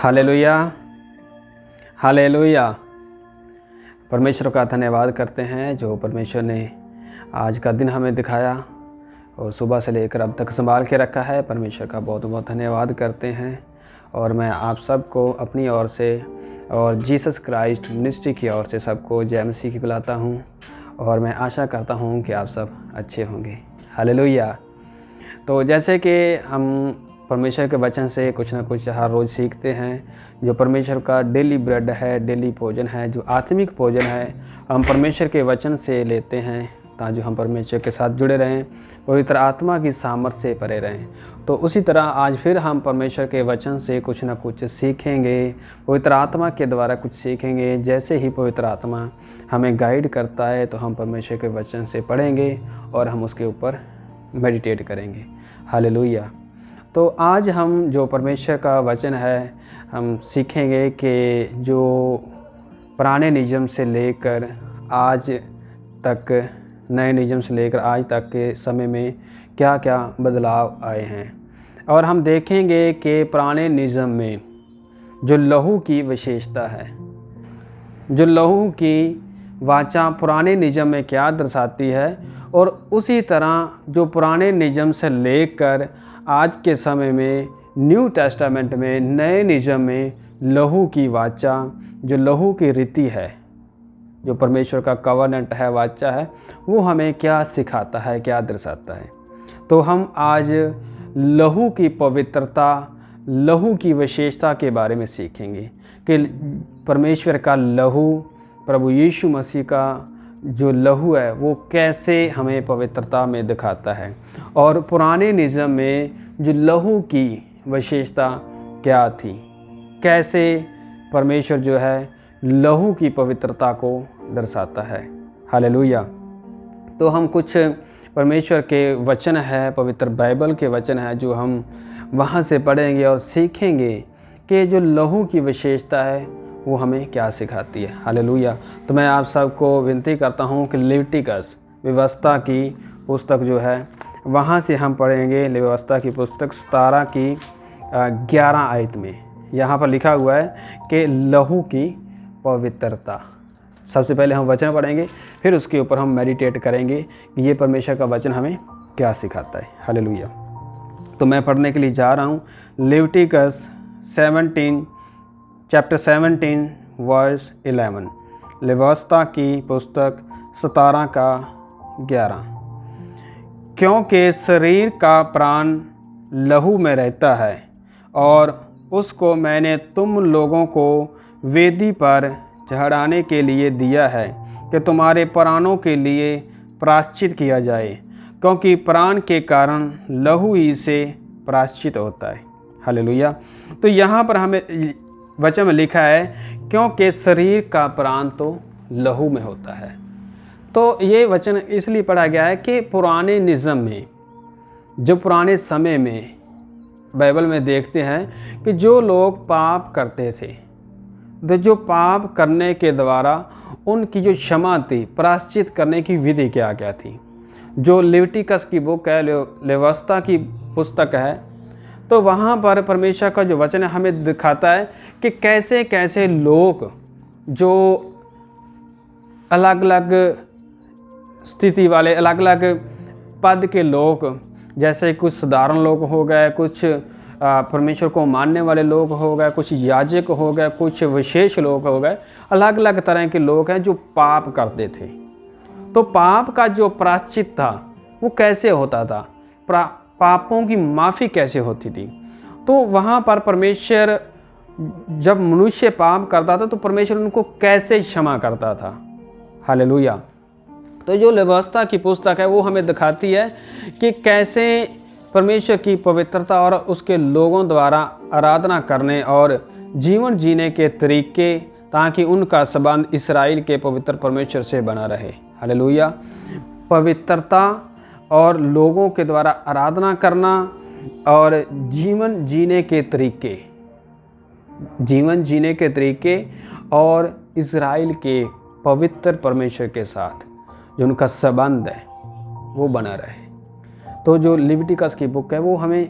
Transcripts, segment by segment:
Hallelujah, hallelujah. परमेश्वर का धन्यवाद करते हैं जो परमेश्वर ने आज का दिन हमें दिखाया और सुबह से लेकर अब तक संभाल के रखा है। परमेश्वर का बहुत बहुत धन्यवाद करते हैं। और मैं आप सबको अपनी ओर से और जीसस क्राइस्ट मिनिस्ट्री की ओर से सबको जय मसीह की बुलाता हूँ। और मैं आशा करता हूँ कि आप सब अच्छे होंगे। हालेलुया। तो जैसे कि हम परमेश्वर के वचन से कुछ ना कुछ हर रोज़ सीखते हैं, जो परमेश्वर का डेली ब्रेड है, डेली भोजन है, जो आत्मिक भोजन है, हम परमेश्वर के वचन से लेते हैं ताकि हम परमेश्वर के साथ जुड़े रहें, पवित्र आत्मा की सामर्थ्य से परे रहें। तो उसी तरह आज फिर हम परमेश्वर के वचन से कुछ ना कुछ सीखेंगे, पवित्र आत्मा के द्वारा कुछ सीखेंगे। जैसे ही पवित्र आत्मा हमें गाइड करता है तो हम परमेश्वर के वचन से पढ़ेंगे और हम उसके ऊपर मेडिटेट करेंगे। हालेलुया। तो आज हम जो परमेश्वर का वचन है हम सीखेंगे कि जो पुराने नियम से लेकर आज तक, नए नियम से लेकर आज तक के समय में क्या क्या बदलाव आए हैं। और हम देखेंगे कि पुराने नियम में जो लहू की विशेषता है, जो लहू की वाचा पुराने नियम में क्या दर्शाती है, और उसी तरह जो पुराने नियम से लेकर आज के समय में न्यू टेस्टामेंट में, नए नियम में लहू की वाचा, जो लहू की रीति है, जो परमेश्वर का कवरनेंट है, वाचा है, वो हमें क्या सिखाता है, क्या दर्शाता है। तो हम आज लहू की पवित्रता, लहू की विशेषता के बारे में सीखेंगे कि परमेश्वर का लहू, प्रभु यीशु मसीह का जो लहू है वो कैसे हमें पवित्रता में दिखाता है, और पुराने नियम में जो लहू की विशेषता क्या थी, कैसे परमेश्वर जो है लहू की पवित्रता को दर्शाता है। हालेलुया। तो हम कुछ परमेश्वर के वचन है, पवित्र बाइबल के वचन है, जो हम वहाँ से पढ़ेंगे और सीखेंगे कि जो लहू की विशेषता है वो हमें क्या सिखाती है। हालेलुया। तो मैं आप सबको विनती करता हूँ कि लेविटिकस व्यवस्था की पुस्तक जो है वहाँ से हम पढ़ेंगे। व्यवस्था की पुस्तक 17 की 11 आयत में यहाँ पर लिखा हुआ है कि लहू की पवित्रता। सबसे पहले हम वचन पढ़ेंगे, फिर उसके ऊपर हम मेडिटेट करेंगे कि ये परमेश्वर का वचन हमें क्या सिखाता है। हालेलुया। तो मैं पढ़ने के लिए जा रहा हूँ लेविटिकस चैप्टर 17 वर्स 11। व्यवस्था की पुस्तक 17 का 11। क्योंकि शरीर का प्राण लहू में रहता है, और उसको मैंने तुम लोगों को वेदी पर चढ़ाने के लिए दिया है कि तुम्हारे प्राणों के लिए प्रायश्चित किया जाए, क्योंकि प्राण के कारण लहू ही से प्रायश्चित होता है। हालेलुया। तो यहाँ पर हमें वचन में लिखा है क्योंकि शरीर का प्राण तो लहू में होता है। तो ये वचन इसलिए पढ़ा गया है कि पुराने नियम में, जो पुराने समय में बाइबल में देखते हैं कि जो लोग पाप करते थे, तो जो पाप करने के द्वारा उनकी जो क्षमा थी, प्रायश्चित करने की विधि क्या क्या थी। जो लेविटिकस की बुक है, व्यवस्था की पुस्तक है, तो वहाँ पर परमेश्वर का जो वचन हमें दिखाता है कि कैसे कैसे लोग, जो अलग अलग स्थिति वाले, अलग अलग पद के लोग, जैसे कुछ साधारण लोग हो गए, कुछ परमेश्वर को मानने वाले लोग हो गए, कुछ याजक हो गए, कुछ विशेष लोग हो गए, अलग अलग तरह के लोग हैं जो पाप करते थे। तो पाप का जो प्रायश्चित था वो कैसे होता था, पापों की माफ़ी कैसे होती थी। तो वहाँ पर परमेश्वर जब मनुष्य पाप करता था तो परमेश्वर उनको कैसे क्षमा करता था। हालेलुया। तो जो व्यवस्था की पुस्तक है वो हमें दिखाती है कि कैसे परमेश्वर की पवित्रता और उसके लोगों द्वारा आराधना करने और जीवन जीने के तरीके, ताकि उनका संबंध इस्राएल के पवित्र परमेश्वर से बना रहे। हालेलुया। पवित्रता और लोगों के द्वारा आराधना करना और जीवन जीने के तरीके और इज़राइल के पवित्र परमेश्वर के साथ जो उनका संबंध है वो बना रहे। तो जो लेविटिकस की बुक है वो हमें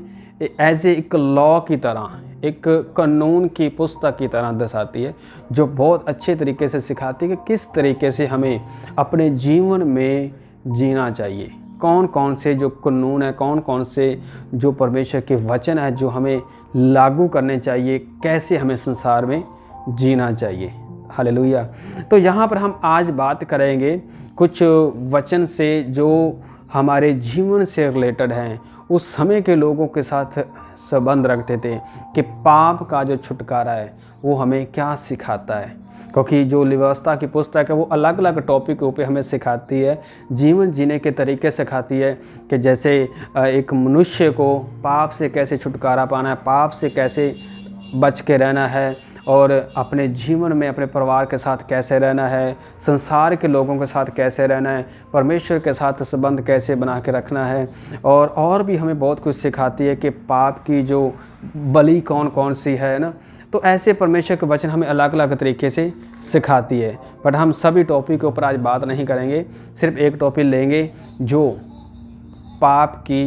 एज एक लॉ की तरह, एक कानून की पुस्तक की तरह दर्शाती है, जो बहुत अच्छे तरीके से सिखाती है कि किस तरीके से हमें अपने जीवन में जीना चाहिए। कौन कौन से जो कानून है, कौन कौन से जो परमेश्वर के वचन है जो हमें लागू करने चाहिए, कैसे हमें संसार में जीना चाहिए। हालेलुया। तो यहाँ पर हम आज बात करेंगे कुछ वचन से जो हमारे जीवन से रिलेटेड हैं, उस समय के लोगों के साथ संबंध रखते थे कि पाप का जो छुटकारा है वो हमें क्या सिखाता है। क्योंकि जो व्यवस्था की पुस्तक है वो अलग अलग टॉपिकों पे हमें सिखाती है, जीवन जीने के तरीके सिखाती है कि जैसे एक मनुष्य को पाप से कैसे छुटकारा पाना है, पाप से कैसे बच के रहना है, और अपने जीवन में अपने परिवार के साथ कैसे रहना है, संसार के लोगों के साथ कैसे रहना है, परमेश्वर के साथ संबंध कैसे बना के रखना है, और भी हमें बहुत कुछ सिखाती है कि पाप की जो बलि कौन कौन सी है ना। तो ऐसे परमेश्वर के वचन हमें अलग अलग तरीके से सिखाती है। बट हम सभी टॉपिक के ऊपर आज बात नहीं करेंगे, सिर्फ एक टॉपिक लेंगे जो पाप की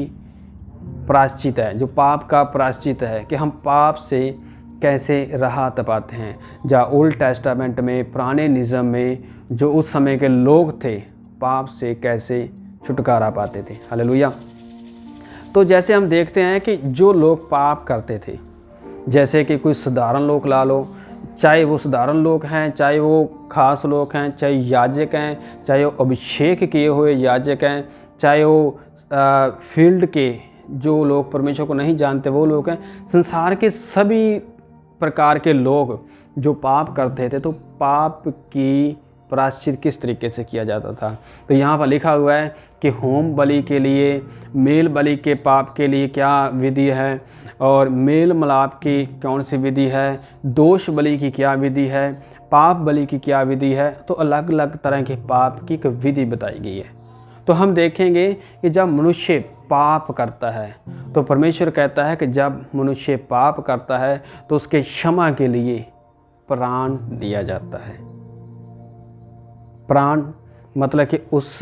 प्रायश्चित है, जो पाप का प्रायश्चित है कि हम पाप से कैसे राहत पाते हैं। जहाँ ओल्ड टेस्टामेंट में, पुराने निज़म में जो उस समय के लोग थे पाप से कैसे छुटकारा पाते थे। हालेलुया। तो जैसे हम देखते हैं कि जो लोग पाप करते थे, जैसे कि कोई साधारण लोग ला लो, चाहे वो साधारण लोग हैं, चाहे वो खास लोग हैं, चाहे याजक हैं, चाहे वो अभिषेक किए हुए याजक हैं, चाहे वो फील्ड के जो लोग परमेश्वर को नहीं जानते वो लोग हैं, संसार के सभी प्रकार के लोग जो पाप करते थे, तो पाप की प्रायश्चित किस तरीके से किया जाता था। तो यहाँ पर लिखा हुआ है कि होम बलि के लिए, मेल बलि के पाप के लिए क्या विधि है, और मेल मिलाप की कौन सी विधि है, दोष बलि की क्या विधि है, पाप बलि की क्या विधि है। तो अलग अलग तरह के पाप की एक विधि बताई गई है। तो हम देखेंगे कि जब मनुष्य पाप करता है तो परमेश्वर कहता है कि जब मनुष्य पाप करता है तो उसके क्षमा के लिए प्राण दिया जाता है। प्राण मतलब कि उस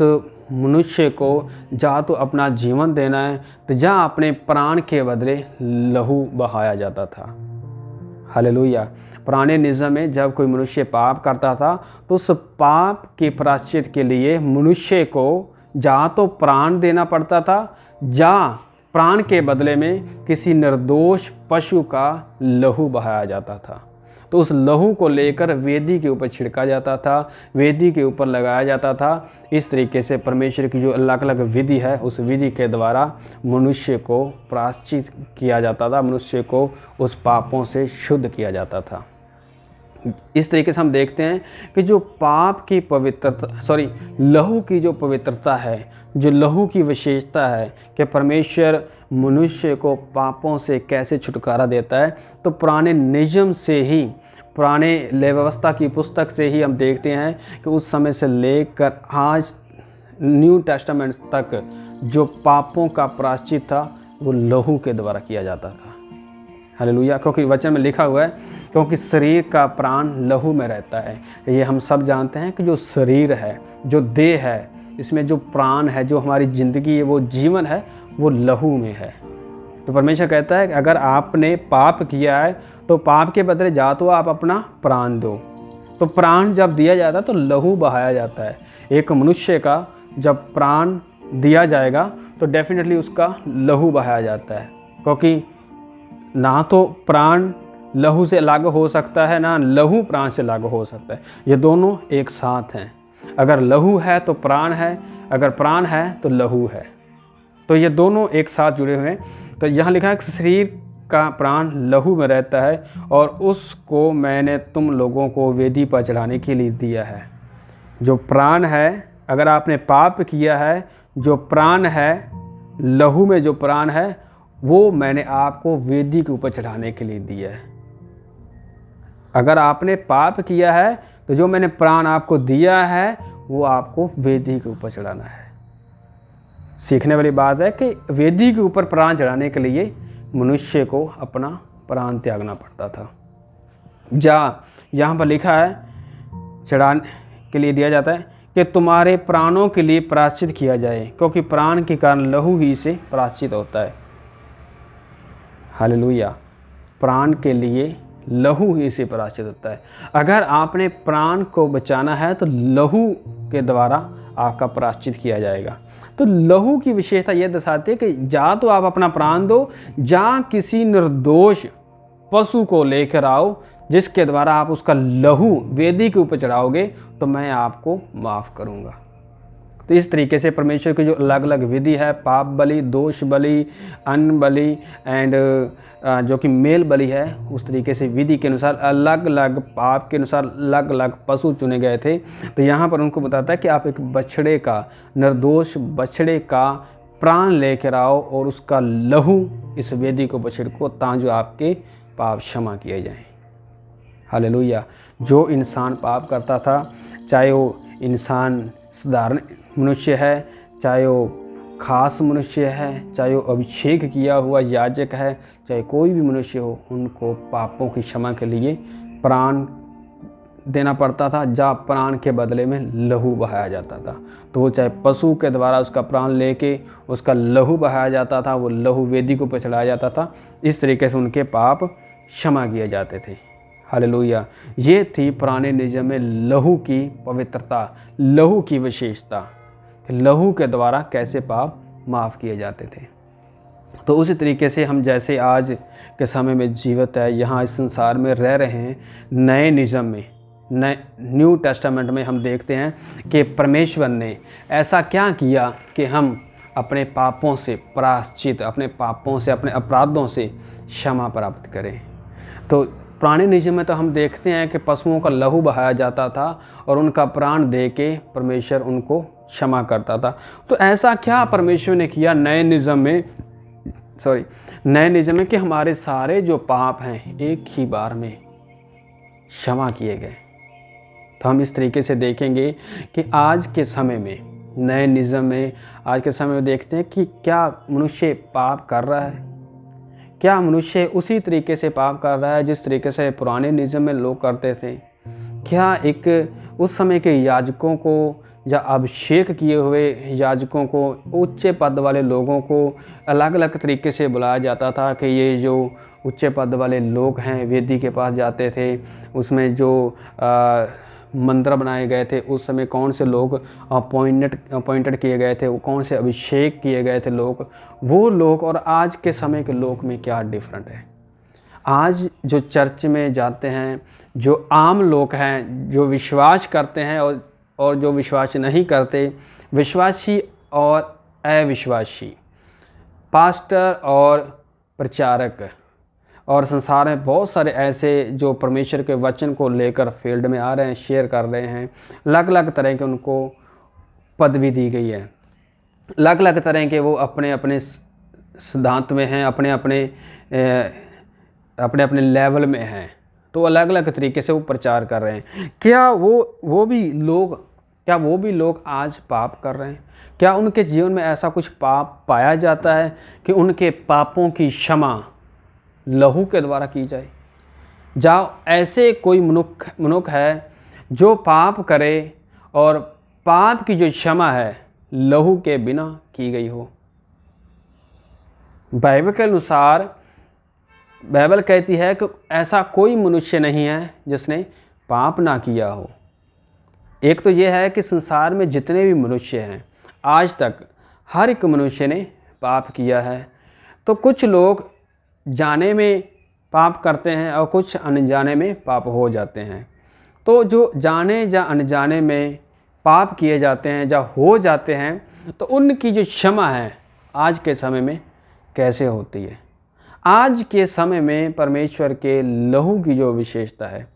मनुष्य को जा तो अपना जीवन देना है, तो जा अपने प्राण के बदले लहू बहाया जाता था। हालेलुया। पुराने निज़म में जब कोई मनुष्य पाप करता था तो उस पाप के प्रायश्चित के लिए मनुष्य को जा तो प्राण देना पड़ता था, जा प्राण के बदले में किसी निर्दोष पशु का लहू बहाया जाता था। तो उस लहू को लेकर वेदी के ऊपर छिड़का जाता था, वेदी के ऊपर लगाया जाता था। इस तरीके से परमेश्वर की जो अलग अलग विधि है, उस विधि के द्वारा मनुष्य को प्रायश्चित किया जाता था, मनुष्य को उस पापों से शुद्ध किया जाता था। इस तरीके से हम देखते हैं कि जो पाप की पवित्रता, लहू की जो पवित्रता है, जो लहू की विशेषता है कि परमेश्वर मनुष्य को पापों से कैसे छुटकारा देता है, तो पुराने नियम से ही, पुराने व्यवस्था की पुस्तक से ही हम देखते हैं कि उस समय से लेकर आज न्यू टेस्टामेंट तक जो पापों का प्रायश्चित था वो लहू के द्वारा किया जाता था। हालेलुया। क्योंकि वचन में लिखा हुआ है, क्योंकि शरीर का प्राण लहू में रहता है। ये हम सब जानते हैं कि जो शरीर है, जो देह है, इसमें जो प्राण है, जो हमारी ज़िंदगी है, वो जीवन है, वो लहू में है। तो परमेश्वर कहता है कि अगर आपने पाप किया है तो पाप के बदले जा तो आप अपना प्राण दो। तो प्राण जब दिया जाता है तो लहू बहाया जाता है। एक मनुष्य का जब प्राण दिया जाएगा तो डेफिनेटली उसका लहू बहाया जाता है, क्योंकि ना तो प्राण लहू से अलग हो सकता है, ना लहू प्राण से अलग हो सकता है। ये दोनों एक साथ हैं। अगर लहू है तो प्राण है, अगर प्राण है तो लहू है। तो ये दोनों एक साथ जुड़े हुए हैं। तो यहाँ लिखा है कि शरीर का प्राण लहू में रहता है और उसको मैंने तुम लोगों को वेदी पर चढ़ाने के लिए दिया है। जो प्राण है, अगर आपने पाप किया है, जो प्राण है, लहू में जो प्राण है, वो मैंने आपको वेदी के ऊपर चढ़ाने के लिए दिया है। अगर आपने पाप किया है तो जो मैंने प्राण आपको दिया है वो आपको वेदी के ऊपर चढ़ाना है। सीखने वाली बात है कि वेदी के ऊपर प्राण चढ़ाने के लिए मनुष्य को अपना प्राण त्यागना पड़ता था। यहाँ पर लिखा है चढ़ाने के लिए दिया जाता है कि तुम्हारे प्राणों के लिए प्रायश्चित किया जाए, क्योंकि प्राण के कारण लहू ही से प्रायश्चित होता है। हालेलुया। प्राण के लिए लहू ही से प्रायश्चित होता है। अगर आपने प्राण को बचाना है तो लहू के द्वारा आपका प्रायश्चित किया जाएगा। तो लहू की विशेषता यह दर्शाती है कि जा तो आप अपना प्राण दो, जा किसी निर्दोष पशु को लेकर आओ जिसके द्वारा आप उसका लहू वेदी के ऊपर चढ़ाओगे तो मैं आपको माफ़ करूँगा। तो इस तरीके से परमेश्वर की जो अलग अलग विधि है, पाप बलि, दोष बलि, अन्न बलि एंड जो कि मेल बलि है, उस तरीके से विधि के अनुसार अलग अलग पाप के अनुसार अलग अलग पशु चुने गए थे। तो यहाँ पर उनको बताता है कि आप एक बछड़े का, निर्दोष बछड़े का प्राण लेकर आओ और उसका लहू इस वेदी को बछड़े को, ताकि आपके पाप क्षमा किए जाएं। हालेलुया। जो इंसान पाप करता था, चाहे वो इंसान साधारण मनुष्य है, चाहे वो खास मनुष्य है, चाहे वो अभिषेक किया हुआ याजक है, चाहे कोई भी मनुष्य हो, उनको पापों की क्षमा के लिए प्राण देना पड़ता था, जहाँ प्राण के बदले में लहू बहाया जाता था। तो वो चाहे पशु के द्वारा उसका प्राण लेके उसका लहू बहाया जाता था, वो लहू वेदी को पर चढ़ाया जाता था। इस तरीके से उनके पाप क्षमा किए जाते थे। हालेलुया। ये थी पुराने नियम में लहू की पवित्रता, लहू की विशेषता, लहू के द्वारा कैसे पाप माफ़ किए जाते थे। तो उसी तरीके से हम जैसे आज के समय में जीवित है, यहाँ इस संसार में रह रहे हैं, नए नियम में, न्यू टेस्टामेंट में हम देखते हैं कि परमेश्वर ने ऐसा क्या किया कि हम अपने पापों से प्रायश्चित, अपने पापों से, अपने अपराधों से क्षमा प्राप्त करें। तो पुराने नियम में तो हम देखते हैं कि पशुओं का लहू बहाया जाता था और उनका प्राण दे के परमेश्वर उनको क्षमा करता था। तो ऐसा क्या परमेश्वर ने किया नए नियम में कि हमारे सारे जो पाप हैं एक ही बार में क्षमा किए गए। तो हम इस तरीके से देखेंगे कि आज के समय में, नए नियम में आज के समय में देखते हैं कि क्या मनुष्य पाप कर रहा है, क्या मनुष्य उसी तरीके से पाप कर रहा है जिस तरीके से पुराने नियम में लोग करते थे। क्या एक उस समय के याजकों को या अभिषेक किए हुए याजकों को, उच्च पद वाले लोगों को अलग अलग तरीके से बुलाया जाता था कि ये जो उच्च पद वाले लोग हैं वेदी के पास जाते थे, उसमें जो मंदिर बनाए गए थे उस समय कौन से लोग अपॉइंटेड किए गए थे, वो कौन से अभिषेक किए गए थे लोग, वो लोग और आज के समय के लोग में क्या डिफरेंट है। आज जो चर्च में जाते हैं, जो आम लोग हैं, जो विश्वास करते हैं और जो विश्वास नहीं करते, विश्वासी और अविश्वासी, पास्टर और प्रचारक और संसार में बहुत सारे ऐसे जो परमेश्वर के वचन को लेकर फील्ड में आ रहे हैं, शेयर कर रहे हैं, अलग अलग तरह के उनको पदवी दी गई है, अलग अलग तरह के वो अपने अपने सिद्धांत में हैं, अपने अपने लेवल में हैं, तो अलग अलग तरीके से वो प्रचार कर रहे हैं। क्या वो भी लोग आज पाप कर रहे हैं? क्या उनके जीवन में ऐसा कुछ पाप पाया जाता है कि उनके पापों की क्षमा लहू के द्वारा की जाए? जाओ ऐसे कोई मनुष्य है जो पाप करे और पाप की जो क्षमा है लहू के बिना की गई हो? बाइबल के अनुसार बाइबल कहती है कि ऐसा कोई मनुष्य नहीं है जिसने पाप ना किया हो। एक तो यह है कि संसार में जितने भी मनुष्य हैं आज तक हर एक मनुष्य ने पाप किया है। तो कुछ लोग जाने में पाप करते हैं और कुछ अनजाने में पाप हो जाते हैं। तो जो जाने या अनजाने में पाप किए जाते हैं या हो जाते हैं, तो उनकी जो क्षमा है आज के समय में कैसे होती है? आज के समय में परमेश्वर के लहू की जो विशेषता है,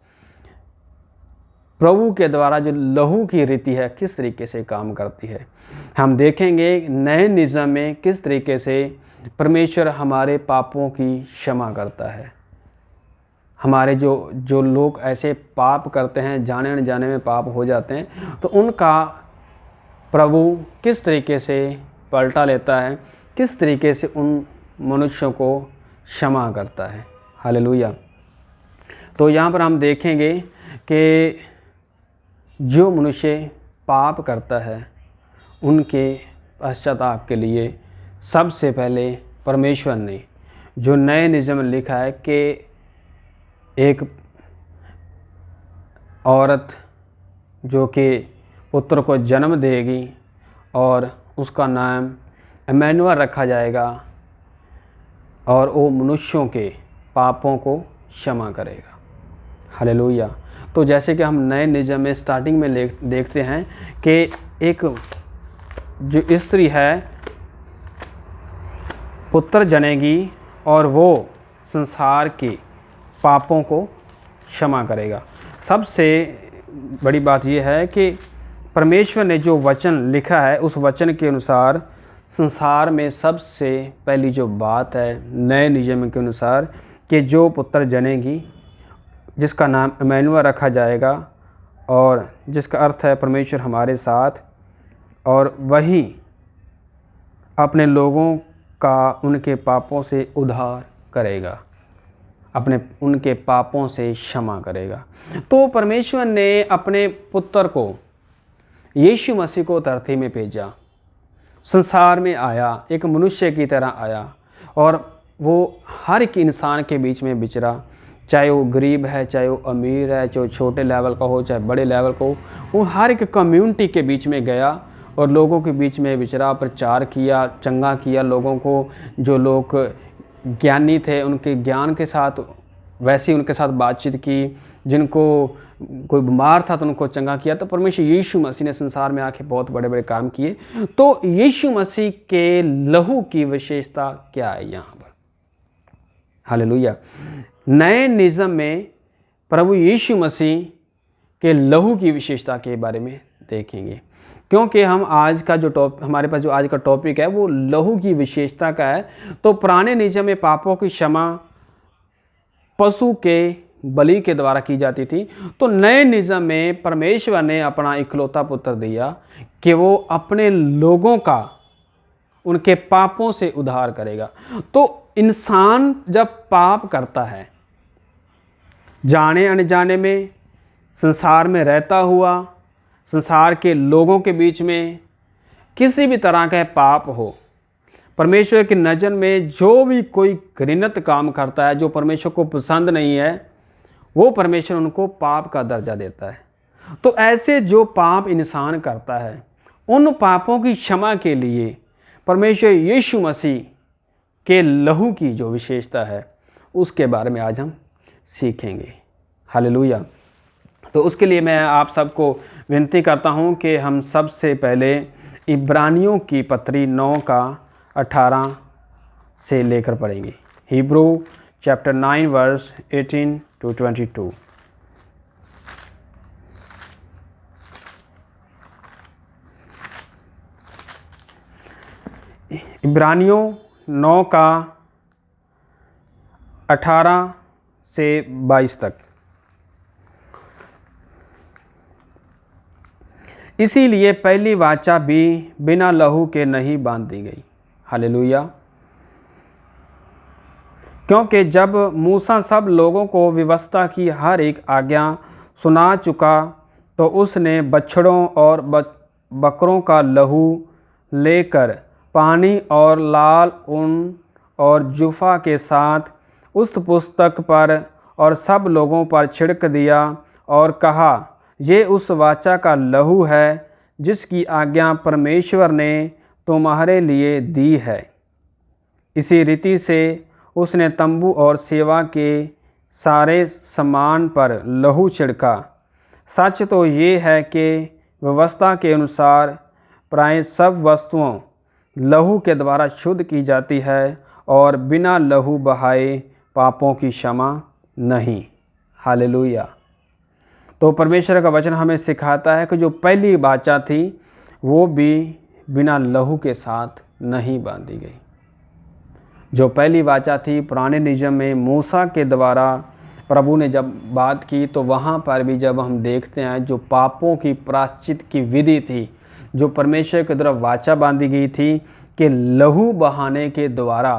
प्रभु के द्वारा जो लहू की रीति है किस तरीके से काम करती है, हम देखेंगे नए नियम में किस तरीके से परमेश्वर हमारे पापों की क्षमा करता है। हमारे जो लोग ऐसे पाप करते हैं, जाने अनजाने में पाप हो जाते हैं, तो उनका प्रभु किस तरीके से पलटा लेता है, किस तरीके से उन मनुष्यों को क्षमा करता है। हालेलुया। तो यहाँ पर हम देखेंगे कि जो मनुष्य पाप करता है उनके पश्चाताप के लिए सबसे पहले परमेश्वर ने जो नए नियम में लिखा है कि एक औरत जो कि पुत्र को जन्म देगी और उसका नाम इमैनुअल रखा जाएगा और वो मनुष्यों के पापों को क्षमा करेगा। हालेलुया। तो जैसे कि हम नए नियम में स्टार्टिंग में देखते हैं कि एक जो स्त्री है पुत्र जनेगी और वो संसार के पापों को क्षमा करेगा। सबसे बड़ी बात यह है कि परमेश्वर ने जो वचन लिखा है उस वचन के अनुसार संसार में सबसे पहली जो बात है नए नियम के अनुसार कि जो पुत्र जनेगी जिसका नाम इमैनुअल रखा जाएगा और जिसका अर्थ है परमेश्वर हमारे साथ, और वही अपने लोगों का उनके पापों से उद्धार करेगा, उनके पापों से क्षमा करेगा। तो परमेश्वर ने अपने पुत्र को यीशु मसीह को धरती में भेजा, संसार में आया, एक मनुष्य की तरह आया और वो हर एक इंसान के बीच में विचरा, चाहे वो गरीब है, चाहे वो अमीर है, चाहे वो छोटे लेवल का हो, चाहे बड़े लेवल का हो, वो हर एक कम्युनिटी के बीच में गया और लोगों के बीच में विचरा, प्रचार किया, चंगा किया लोगों को। जो लोग ज्ञानी थे उनके ज्ञान के साथ वैसे ही उनके साथ बातचीत की, जिनको कोई बीमार था तो उनको चंगा किया। तो परमेश्वर यीशु मसीह ने संसार में आके बहुत बड़े बड़े काम किए। तो यीशु मसीह के लहू की विशेषता क्या है यहाँ पर? हालेलुया। नए नियम में प्रभु यीशु मसीह के लहू की विशेषता के बारे में देखेंगे, क्योंकि हम आज का जो हमारे पास जो आज का टॉपिक है वो लहू की विशेषता का है। तो पुराने नियम में पापों की क्षमा पशु के बलि के द्वारा की जाती थी। तो नए नियम में परमेश्वर ने अपना इकलौता पुत्र दिया कि वो अपने लोगों का उनके पापों से उद्धार करेगा। तो इंसान जब पाप करता है, जाने अनजाने में, संसार में रहता हुआ, संसार के लोगों के बीच में किसी भी तरह का पाप हो, परमेश्वर की नज़र में जो भी कोई घृणित काम करता है, जो परमेश्वर को पसंद नहीं है, वो परमेश्वर उनको पाप का दर्जा देता है। तो ऐसे जो पाप इंसान करता है उन पापों की क्षमा के लिए परमेश्वर यीशु मसीह के लहू की जो विशेषता है उसके बारे में आज हम सीखेंगे। हालेलुया। तो उसके लिए मैं आप सबको विनती करता हूं कि हम सबसे पहले इब्रानियों की पत्री 9 का 18 से लेकर पढ़ेंगे। Hebrew chapter 9 verse 18 to 22। इब्रानियों 9 का 18 से 22 तक। इसीलिए पहली वाचा भी बिना लहू के नहीं बांध दी गई। हालेलुया। क्योंकि जब मूसा सब लोगों को व्यवस्था की हर एक आज्ञा सुना चुका तो उसने बछड़ों और बकरों का लहू लेकर पानी और लाल ऊन और जुफा के साथ उस पुस्तक पर और सब लोगों पर छिड़क दिया और कहा, ये उस वाचा का लहू है जिसकी आज्ञा परमेश्वर ने तुम्हारे लिए दी है। इसी रीति से उसने तंबू और सेवा के सारे सामान पर लहू छिड़का। सच तो ये है कि व्यवस्था के अनुसार प्राय सब वस्तुओं लहू के द्वारा शुद्ध की जाती है और बिना लहू बहाए पापों की क्षमा नहीं। हालेलुया। तो परमेश्वर का वचन हमें सिखाता है कि जो पहली वाचा थी वो भी बिना लहू के साथ नहीं बांधी गई। जो पहली वाचा थी पुराने नियम में मूसा के द्वारा प्रभु ने जब बात की, तो वहाँ पर भी जब हम देखते हैं जो पापों की प्रायश्चित की विधि थी, जो परमेश्वर की तरफ वाचा बांधी गई थी कि लहू बहाने के द्वारा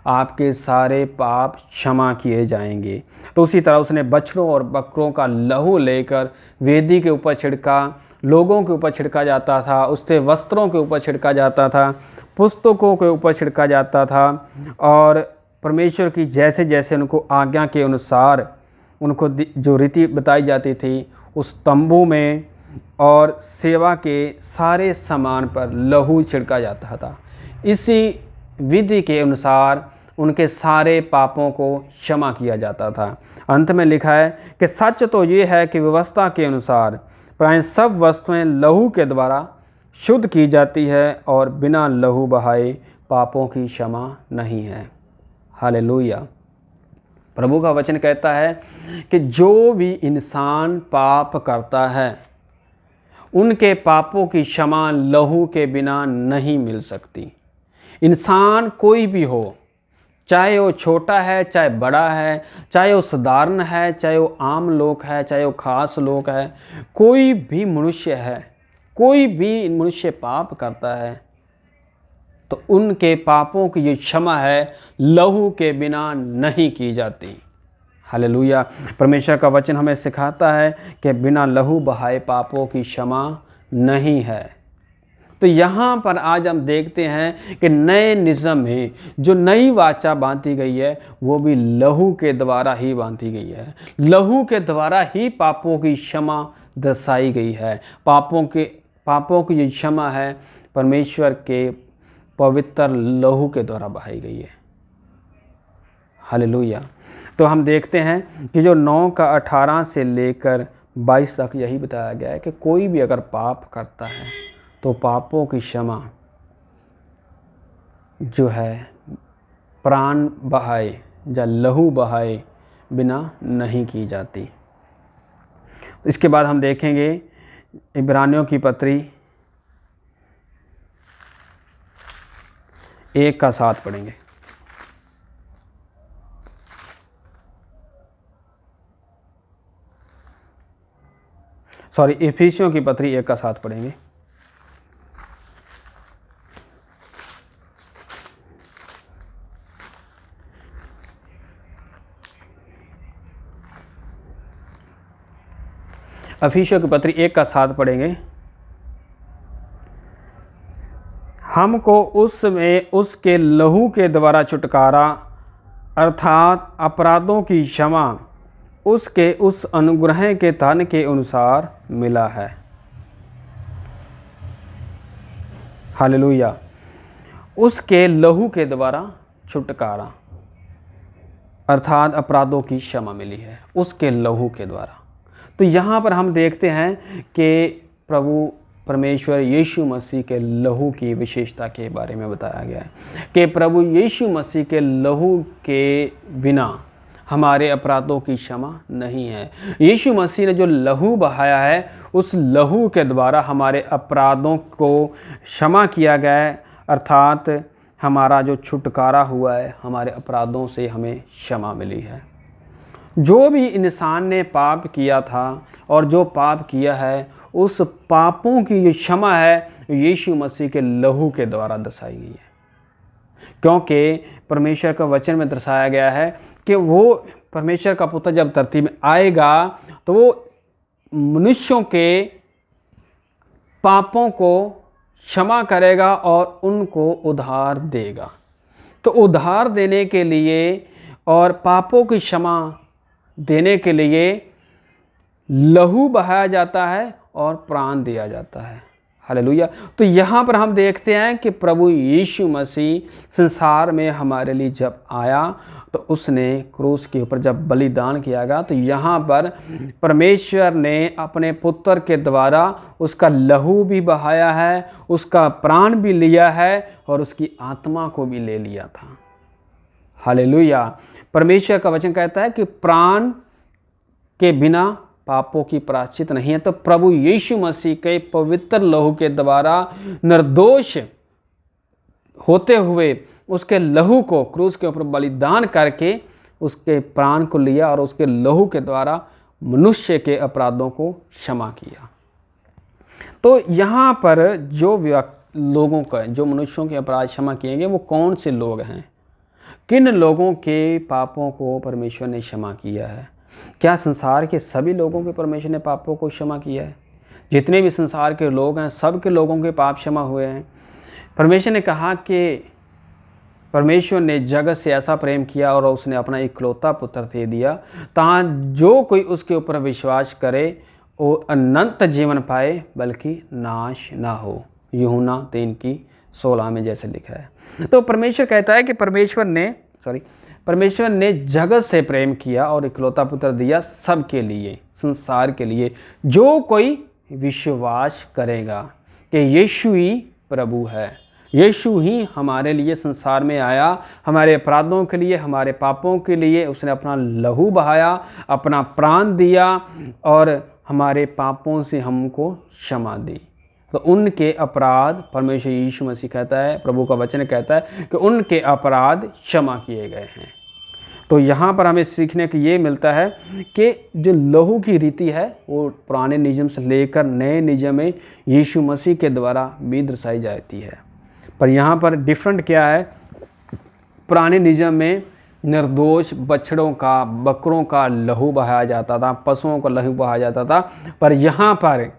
आपके सारे पाप क्षमा किए जाएंगे। तो उसी तरह उसने बछड़ों और बकरों का लहू लेकर वेदी के ऊपर छिड़का, लोगों के ऊपर छिड़का जाता था, उससे वस्त्रों के ऊपर छिड़का जाता था, पुस्तकों के ऊपर छिड़का जाता था, और परमेश्वर की जैसे जैसे उनको आज्ञा के अनुसार उनको जो रीति बताई जाती थी उस तंबू में और सेवा के सारे सामान पर लहू छिड़का जाता था। इसी विधि के अनुसार उनके सारे पापों को क्षमा किया जाता था। अंत में लिखा है कि सच तो ये है कि व्यवस्था के अनुसार प्राय सब वस्तुएं लहू के द्वारा शुद्ध की जाती है और बिना लहू बहाए पापों की क्षमा नहीं है। हालेलुया। प्रभु का वचन कहता है कि जो भी इंसान पाप करता है उनके पापों की क्षमा लहू के बिना नहीं मिल सकती। इंसान कोई भी हो, चाहे वो छोटा है चाहे बड़ा है, चाहे वो साधारण है चाहे वो आम लोग है चाहे वो खास लोग है, कोई भी मनुष्य है, कोई भी मनुष्य पाप करता है तो उनके पापों की जो क्षमा है लहू के बिना नहीं की जाती। हालेलुया। परमेश्वर का वचन हमें सिखाता है कि बिना लहू बहाए पापों की क्षमा नहीं है। तो यहाँ पर आज हम देखते हैं कि नए निज़म में जो नई वाचा बांधी गई है वो भी लहू के द्वारा ही बांधी गई है। लहू के द्वारा ही पापों की क्षमा दर्शाई गई है। पापों की जो क्षमा है परमेश्वर के पवित्र लहू के द्वारा बहाई गई है। हालेलुया। तो हम देखते हैं कि जो 9 का 18 से लेकर 22 तक यही बताया गया है कि कोई भी अगर पाप करता है तो पापों की क्षमा जो है प्राण बहाए या लहू बहाए बिना नहीं की जाती। इसके बाद हम देखेंगे इब्रानियों की पत्री 1 का 7 पढ़ेंगे। इफिसियों की पत्री 1 का 7 पढ़ेंगे। इफिसियों की पत्री 1 का 7 पढ़ेंगे। हमको उसमें उसके लहू के द्वारा छुटकारा अर्थात अपराधों की क्षमा उसके उस अनुग्रह के धन के अनुसार मिला है। हालेलुया। उसके लहू के द्वारा छुटकारा अर्थात अपराधों की क्षमा मिली है उसके लहू के द्वारा। तो यहाँ पर हम देखते हैं कि प्रभु परमेश्वर यीशु मसीह के लहू की विशेषता के बारे में बताया गया है कि प्रभु यीशु मसीह के लहू के बिना हमारे अपराधों की क्षमा नहीं है। यीशु मसीह ने जो लहू बहाया है उस लहू के द्वारा हमारे अपराधों को क्षमा किया गया है अर्थात हमारा जो छुटकारा हुआ है, हमारे अपराधों से हमें क्षमा मिली है। जो भी इंसान ने पाप किया था और जो पाप किया है उस पापों की जो क्षमा है यीशु मसीह के लहू के द्वारा दर्शाई गई है। क्योंकि परमेश्वर का वचन में दर्शाया गया है कि वो परमेश्वर का पुत्र जब धरती में आएगा तो वो मनुष्यों के पापों को क्षमा करेगा और उनको उद्धार देगा। तो उद्धार देने के लिए और पापों की क्षमा देने के लिए लहू बहाया जाता है और प्राण दिया जाता है। हालेलुया। तो यहाँ पर हम देखते हैं कि प्रभु यीशु मसीह संसार में हमारे लिए जब आया तो उसने क्रूस के ऊपर जब बलिदान किया गया तो यहाँ पर परमेश्वर ने अपने पुत्र के द्वारा उसका लहू भी बहाया है, उसका प्राण भी लिया है और उसकी आत्मा को भी ले लिया था। हालेलुया। परमेश्वर का वचन कहता है कि प्राण के बिना पापों की प्रायश्चित नहीं है। तो प्रभु यीशु मसीह के पवित्र लहू के द्वारा निर्दोष होते हुए उसके लहू को क्रूस के ऊपर बलिदान करके उसके प्राण को लिया और उसके लहू के द्वारा मनुष्य के अपराधों को क्षमा किया। तो यहाँ पर जो लोगों का जो मनुष्यों के अपराध क्षमा किए गए वो कौन से लोग हैं, किन लोगों के पापों को परमेश्वर ने क्षमा किया है? क्या संसार के सभी लोगों के परमेश्वर ने पापों को क्षमा किया है? जितने भी संसार के लोग हैं सब के लोगों के पाप क्षमा हुए हैं। परमेश्वर ने कहा कि परमेश्वर ने जगत से ऐसा प्रेम किया और उसने अपना इकलौता पुत्र दे दिया, ताकि जो कोई उसके ऊपर विश्वास करे वो अनंत जीवन पाए, बल्कि नाश ना हो। यूहन्ना 3:16 में जैसे लिखा है। तो परमेश्वर कहता है कि परमेश्वर ने जगत से प्रेम किया और इकलौता पुत्र दिया सबके लिए, संसार के लिए, जो कोई विश्वास करेगा कि यीशु ही प्रभु है। यीशु ही हमारे लिए संसार में आया, हमारे अपराधों के लिए, हमारे पापों के लिए उसने अपना लहू बहाया, अपना प्राण दिया और हमारे पापों से हमको क्षमा दी। तो उनके अपराध, परमेश्वर यीशु मसीह कहता है, प्रभु का वचन कहता है कि उनके अपराध क्षमा किए गए हैं। तो यहाँ पर हमें सीखने को ये मिलता है कि जो लहू की रीति है वो पुराने नियम से लेकर नए नियम में यीशु मसीह के द्वारा भी दर्शाई जाती है। पर यहाँ पर डिफरेंट क्या है, पुराने नियम में निर्दोष बछड़ों का, बकरों का लहू बहाया जाता था, पशुओं का लहू बहाया जाता था, पर यहाँ पर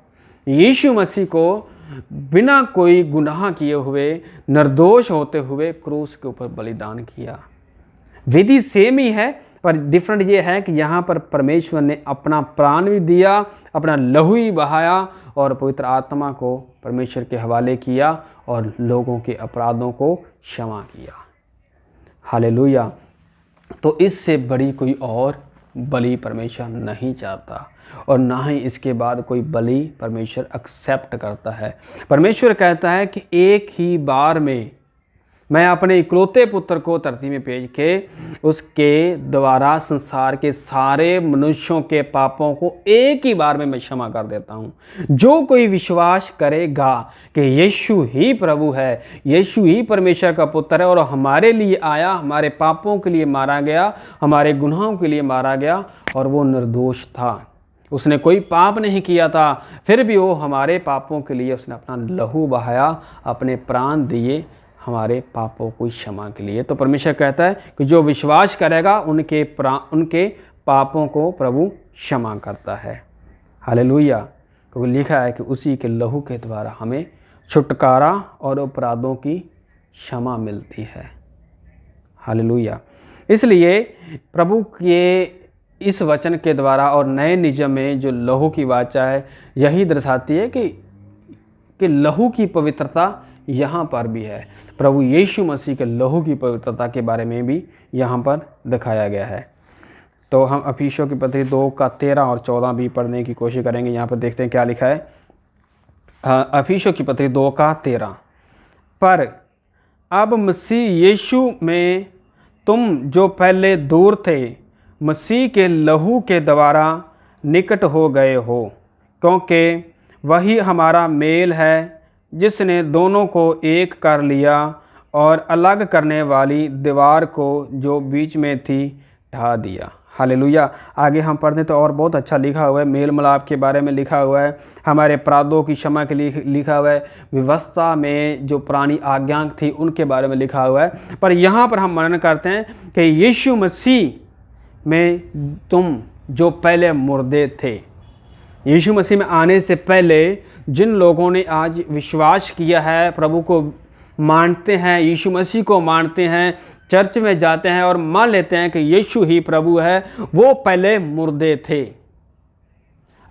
यीशु मसीह को बिना कोई गुनाह किए हुए, निर्दोष होते हुए क्रूस के ऊपर बलिदान किया। विधि सेम ही है, पर डिफरेंट ये है कि यहाँ पर परमेश्वर ने अपना प्राण भी दिया, अपना लहू ही बहाया और पवित्र आत्मा को परमेश्वर के हवाले किया और लोगों के अपराधों को क्षमा किया। हालेलुया। तो इससे बड़ी कोई और बलि परमेश्वर नहीं चाहता और ना ही इसके बाद कोई बलि परमेश्वर एक्सेप्ट करता है। परमेश्वर कहता है कि एक ही बार में मैं अपने इकलौते पुत्र को धरती में भेज के उसके द्वारा संसार के सारे मनुष्यों के पापों को एक ही बार में मैं क्षमा कर देता हूँ। जो कोई विश्वास करेगा कि यीशु ही प्रभु है, यीशु ही परमेश्वर का पुत्र है और हमारे लिए आया, हमारे पापों के लिए मारा गया, हमारे गुनाहों के लिए मारा गया और वो निर्दोष था, उसने कोई पाप नहीं किया था, फिर भी वो हमारे पापों के लिए उसने अपना लहू बहाया, अपने प्राण दिए हमारे पापों को क्षमा के लिए। तो परमेश्वर कहता है कि जो विश्वास करेगा उनके पापों को प्रभु क्षमा करता है। हालेलुया। क्योंकि लिखा है कि उसी के लहू के द्वारा हमें छुटकारा और अपराधों की क्षमा मिलती है। हालेलुया। इसलिए प्रभु के इस वचन के द्वारा और नए नियम में जो लहू की वाचा है यही दर्शाती है कि लहू की पवित्रता यहाँ पर भी है। प्रभु यीशु मसीह के लहू की पवित्रता के बारे में भी यहाँ पर दिखाया गया है। तो हम अफिसियों की पत्री 2:13 और 14 भी पढ़ने की कोशिश करेंगे। यहाँ पर देखते हैं क्या लिखा है। अफिसियों की पत्री 2:13, पर अब मसीह यीशु में तुम जो पहले दूर थे, मसीह के लहू के द्वारा निकट हो गए हो, क्योंकि वही हमारा मेल है जिसने दोनों को एक कर लिया और अलग करने वाली दीवार को जो बीच में थी ढा दिया। हालेलुया। आगे हम पढ़ते तो और बहुत अच्छा लिखा हुआ है, मेल मिलाप के बारे में लिखा हुआ है, हमारे अपराधों की क्षमा के लिए लिखा हुआ है, व्यवस्था में जो पुरानी आज्ञा थी उनके बारे में लिखा हुआ है। पर यहाँ पर हम मनन करते हैं कि यीशु मसीह में तुम जो पहले मुर्दे थे, यीशु मसीह में आने से पहले जिन लोगों ने आज विश्वास किया है, प्रभु को मानते हैं, यीशु मसीह को मानते हैं, चर्च में जाते हैं और मान लेते हैं कि यीशु ही प्रभु है, वो पहले मुर्दे थे।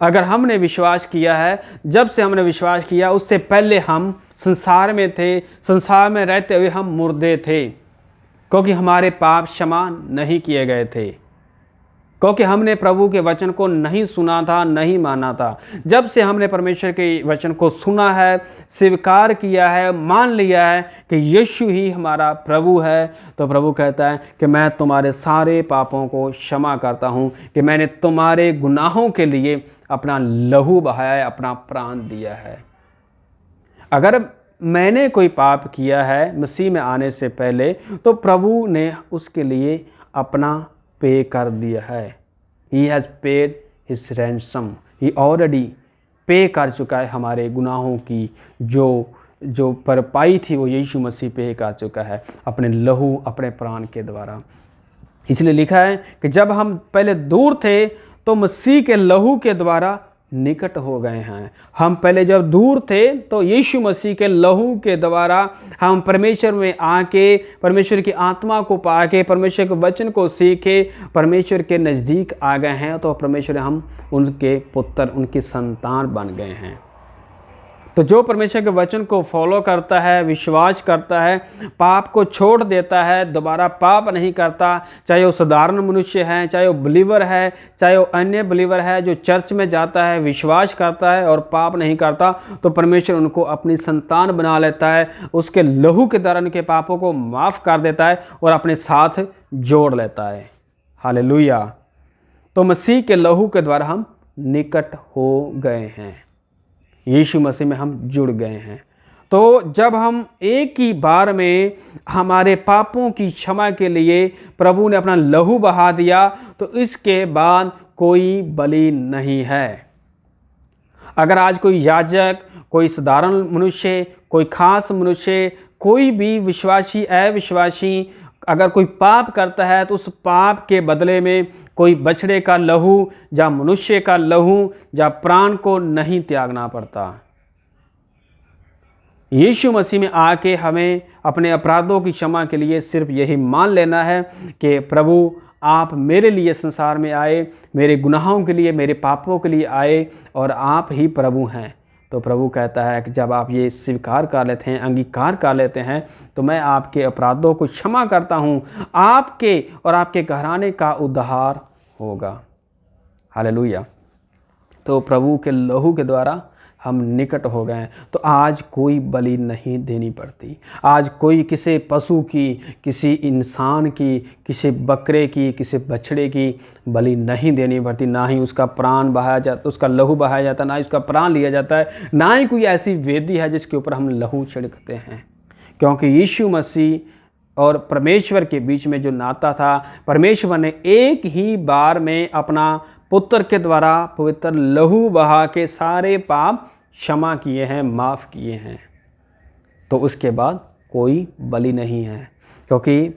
अगर हमने विश्वास किया है, जब से हमने विश्वास किया उससे पहले हम संसार में थे, संसार में रहते हुए हम मुर्दे थे, क्योंकि हमारे पाप क्षमा नहीं किए गए थे, क्योंकि हमने प्रभु के वचन को नहीं सुना था, नहीं माना था। जब से हमने परमेश्वर के वचन को सुना है, स्वीकार किया है, मान लिया है कि यीशु ही हमारा प्रभु है, तो प्रभु कहता है कि मैं तुम्हारे सारे पापों को क्षमा करता हूँ, कि मैंने तुम्हारे गुनाहों के लिए अपना लहू बहाया है, अपना प्राण दिया है। अगर मैंने कोई पाप किया है मसीह में आने से पहले, तो प्रभु ने उसके लिए अपना पे कर दिया है। He has paid his ransom. He already पे कर चुका है हमारे गुनाहों की जो भरपाई थी, वो यीशु मसीह पे कर चुका है अपने लहू, अपने प्राण के द्वारा। इसलिए लिखा है कि जब हम पहले दूर थे तो मसीह के लहू के द्वारा निकट हो गए हैं। हम पहले जब दूर थे तो यीशु मसीह के लहू के द्वारा हम परमेश्वर में आके परमेश्वर की आत्मा को पाके परमेश्वर के वचन को सीखे परमेश्वर के नज़दीक आ गए हैं। तो परमेश्वर हम उनके पुत्र उनकी संतान बन गए हैं। तो जो परमेश्वर के वचन को फॉलो करता है, विश्वास करता है, पाप को छोड़ देता है, दोबारा पाप नहीं करता, चाहे वो साधारण मनुष्य है, चाहे वो बिलीवर है, चाहे वो अन्य बिलीवर है, जो चर्च में जाता है, विश्वास करता है और पाप नहीं करता, तो परमेश्वर उनको अपनी संतान बना लेता है, उसके लहू के द्वारा उनके पापों को माफ़ कर देता है और अपने साथ जोड़ लेता है। हालेलुया। तो मसीह के लहू के द्वारा हम निकट हो गए हैं, यीशु मसीह में हम जुड़ गए हैं। तो जब हम एक ही बार में हमारे पापों की क्षमा के लिए प्रभु ने अपना लहू बहा दिया, तो इसके बाद कोई बलि नहीं है। अगर आज कोई याजक, कोई साधारण मनुष्य, कोई खास मनुष्य, कोई भी विश्वासी अविश्वासी अगर कोई पाप करता है तो उस पाप के बदले में कोई बछड़े का लहू या मनुष्य का लहू या प्राण को नहीं त्यागना पड़ता। यीशु मसीह में आके हमें अपने अपराधों की क्षमा के लिए सिर्फ यही मान लेना है कि प्रभु आप मेरे लिए संसार में आए, मेरे गुनाहों के लिए, मेरे पापों के लिए आए और आप ही प्रभु हैं। तो प्रभु कहता है कि जब आप ये स्वीकार कर लेते हैं, अंगीकार कर लेते हैं, तो मैं आपके अपराधों को क्षमा करता हूँ, आपके और आपके घराने का उद्धार होगा। हालेलुया। तो प्रभु के लहू के द्वारा हम निकट हो गए हैं। तो आज कोई बलि नहीं देनी पड़ती। आज कोई किसी पशु की, किसी इंसान की, किसी बकरे की, किसी बछड़े की बलि नहीं देनी पड़ती। ना ही उसका प्राण बहाया जाता, उसका लहू बहाया जाता, ना ही उसका प्राण लिया जाता है, ना ही कोई ऐसी वेदी है जिसके ऊपर हम लहू छिड़कते हैं। क्योंकि यीशु मसीह और परमेश्वर के बीच में जो नाता था, परमेश्वर ने एक ही बार में अपना पुत्र के द्वारा पवित्र लहू बहा के सारे पाप क्षमा किए हैं, माफ़ किए हैं। तो उसके बाद कोई बलि नहीं है, क्योंकि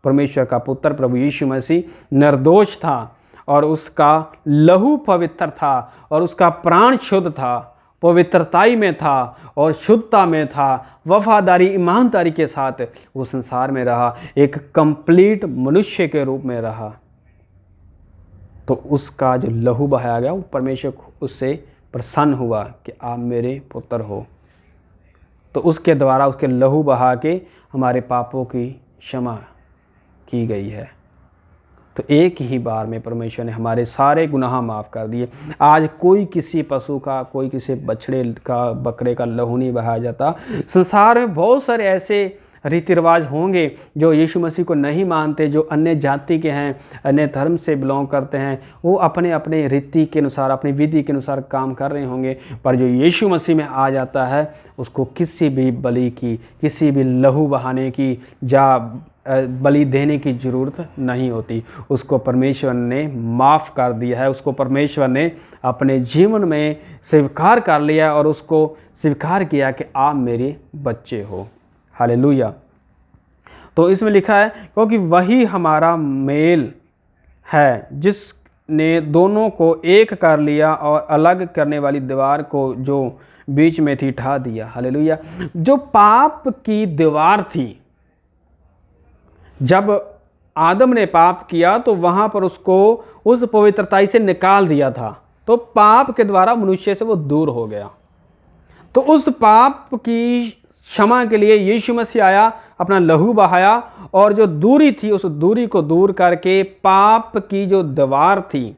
परमेश्वर का पुत्र प्रभु यीशु मसीह निर्दोष था और उसका लहू पवित्र था और उसका प्राण शुद्ध था, पवित्रताई में था और शुद्धता में था, वफादारी ईमानदारी के साथ वो संसार में रहा, एक कंप्लीट मनुष्य के रूप में रहा। तो उसका जो लहू बहाया गया, वो परमेश्वर उससे प्रसन्न हुआ कि आप मेरे पुत्र हो। तो उसके द्वारा, उसके लहू बहा के हमारे पापों की क्षमा की गई है। तो एक ही बार में परमेश्वर ने हमारे सारे गुनाह माफ़ कर दिए। आज कोई किसी पशु का, कोई किसी बछड़े का, बकरे का लहू नहीं बहाया जाता। संसार में बहुत सारे ऐसे रीति रिवाज होंगे जो यीशु मसीह को नहीं मानते, जो अन्य जाति के हैं, अन्य धर्म से बिलोंग करते हैं, वो अपने अपने रीति के अनुसार, अपनी विधि के अनुसार काम कर रहे होंगे। पर जो यीशु मसीह में आ जाता है, उसको किसी भी बलि की, किसी भी लहू बहाने की या बलि देने की ज़रूरत नहीं होती। उसको परमेश्वर ने माफ़ कर दिया है, उसको परमेश्वर ने अपने जीवन में स्वीकार कर लिया और उसको स्वीकार किया कि आप मेरे बच्चे हो। हालेलुया। तो इसमें लिखा है, क्योंकि वही हमारा मेल है जिसने दोनों को एक कर लिया और अलग करने वाली दीवार को जो बीच में थी ढा दिया। हालेलुया। जो पाप की दीवार थी, जब आदम ने पाप किया तो वहाँ पर उसको उस पवित्रताई से निकाल दिया था। तो पाप के द्वारा मनुष्य से वो दूर हो गया। तो उस पाप की क्षमा के लिए यीशु मसीह आया, अपना लहू बहाया और जो दूरी थी उस दूरी को दूर करके पाप की जो दीवार थी,